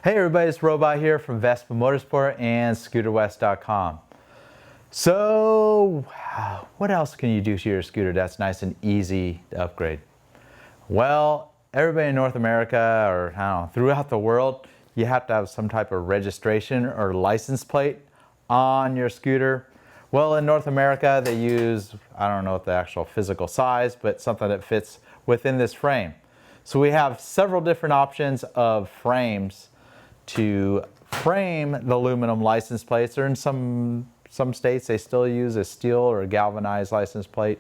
Hey everybody, it's Robot here from Vespa Motorsport and ScooterWest.com. So, what else can you do to your scooter that's nice and easy to upgrade? Well, everybody in North America, or I don't know, throughout the world, you have to have some type of registration or license plate on your scooter. Well, in North America, they use, I don't know what the actual physical size, but something that fits within this frame. So we have several different options of frames to frame the aluminum license plates, or in some states they still use a steel or a galvanized license plate.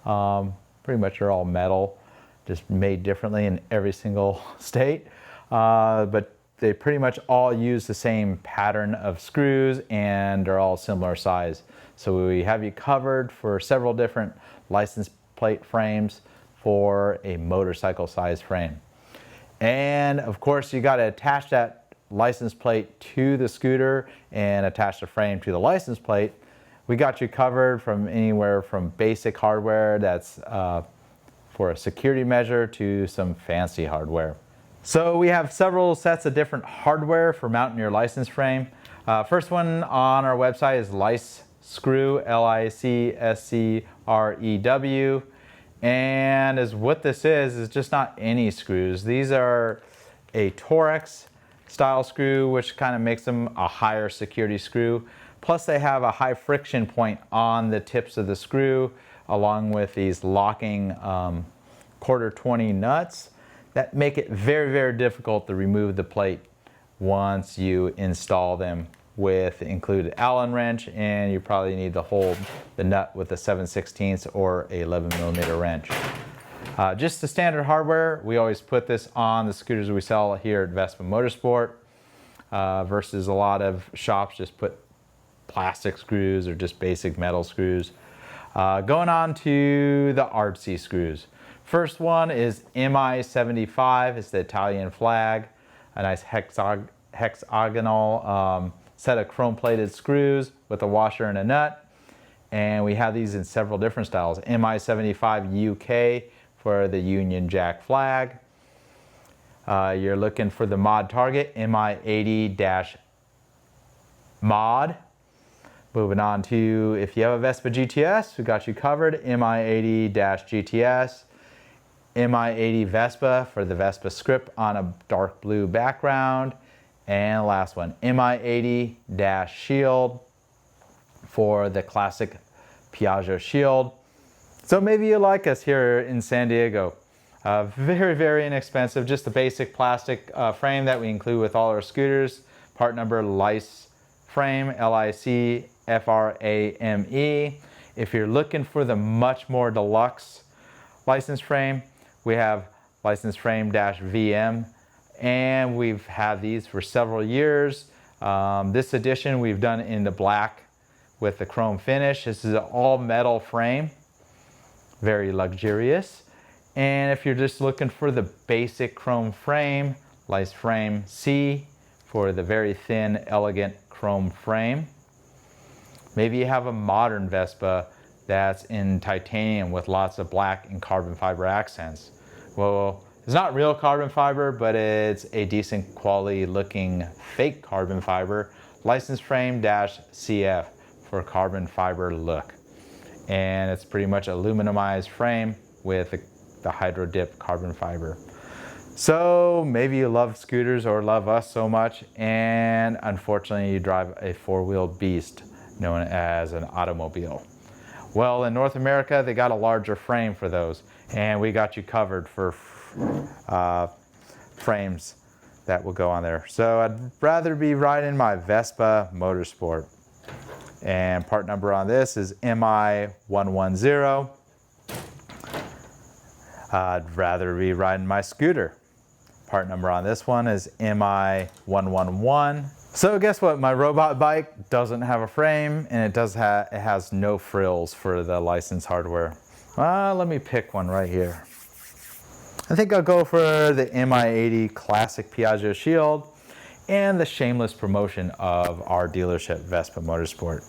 Pretty much they're all metal, just made differently in every single state. But they pretty much all use the same pattern of screws and they're all similar size. So we have you covered for several different license plate frames for a motorcycle size frame. And of course you got to attach that license plate to the scooter and attach the frame to the license plate. We got you covered from anywhere from basic hardware that's for a security measure to some fancy hardware. So we have several sets of different hardware for mounting your license frame. First one on our website is Lice Screw, L-I-C-S-C-R-E-W. And what this is just not any screws. These are a Torex style screw, which kind of makes them a higher security screw. Plus they have a high friction point on the tips of the screw, along with these locking quarter 20 nuts that make it very, very difficult to remove the plate once you install them with included Allen wrench, and you probably need to hold the nut with a 7/16 or a 11mm wrench. Just the standard hardware, we always put this on the scooters we sell here at Vespa Motorsport, versus a lot of shops just put plastic screws or just basic metal screws. Going on to the artsy screws. First one is MI75, it's the Italian flag, a nice hexagonal set of chrome plated screws with a washer and a nut. And we have these in several different styles. MI75 UK for the Union Jack flag. You're looking for the mod target, MI80-mod. Moving on to, if you have a Vespa GTS, we got you covered, MI80-GTS. MI80 Vespa for the Vespa script on a dark blue background. And last one, MI80-Shield for the classic Piaggio Shield. So maybe you like us here in San Diego. Very, very inexpensive, just a basic plastic frame that we include with all our scooters. Part number Lice frame, L-I-C-F-R-A-M-E. If you're looking for the much more deluxe license frame, we have license frame-VM, and we've had these for several years. This edition we've done in the black with the chrome finish. This is an all metal frame, very luxurious. And if you're just looking for the basic chrome frame, Lice frame C for the very thin, elegant chrome frame. Maybe you have a modern Vespa that's in titanium with lots of black and carbon fiber accents. Well, it's not real carbon fiber, but it's a decent quality looking fake carbon fiber. License frame-CF for carbon fiber look. And it's pretty much aluminumized frame with the hydro dip carbon fiber. So maybe you love scooters or love us so much, and unfortunately you drive a four-wheeled beast known as an automobile. Well, in North America, they got a larger frame for those, and we got you covered for frames that will go on there. So I'd rather be riding my Vespa Motorsport. And part number on this is MI110. I'd rather be riding my scooter. Part number on this one is MI111. So guess what? My robot bike doesn't have a frame, and it has no frills for the license hardware. Let me pick one right here. I think I'll go for the MI80 Classic Piaggio Shield and the shameless promotion of our dealership, Vespa Motorsport.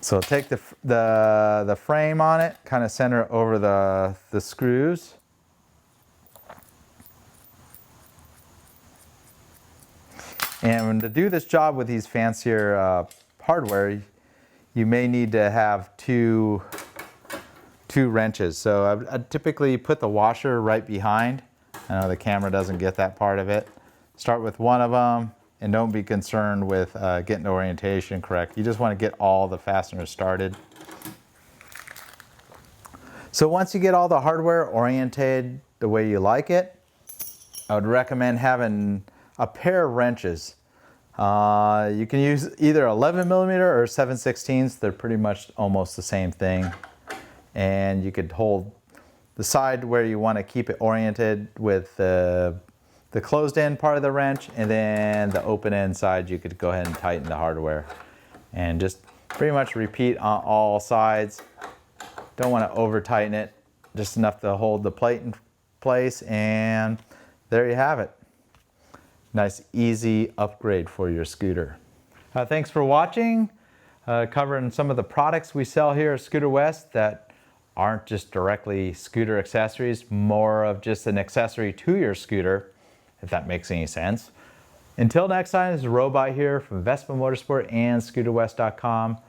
So take the frame on it, kind of center it over the screws. And to do this job with these fancier hardware, you may need to have two wrenches. So I typically put the washer right behind. I know the camera doesn't get that part of it. Start with one of them, and don't be concerned with getting the orientation correct. You just want to get all the fasteners started. So once you get all the hardware oriented the way you like it, I would recommend having a pair of wrenches. You can use either 11 millimeter or 7/16. They're pretty much almost the same thing. And you could hold the side where you want to keep it oriented with the closed end part of the wrench, and then the open end side you could go ahead and tighten the hardware. And just pretty much repeat on all sides. Don't want to over tighten it, just enough to hold the plate in place, and there you have it. Nice easy upgrade for your scooter. Thanks for watching, covering some of the products we sell here at Scooter West that aren't just directly scooter accessories, more of just an accessory to your scooter, if that makes any sense. Until next time, this is Robot here from Vespa Motorsport and ScooterWest.com.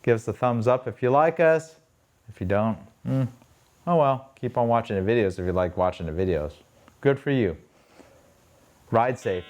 Give us a thumbs up if you like us. If you don't, oh well, keep on watching the videos if you like watching the videos. Good for you. Ride safe.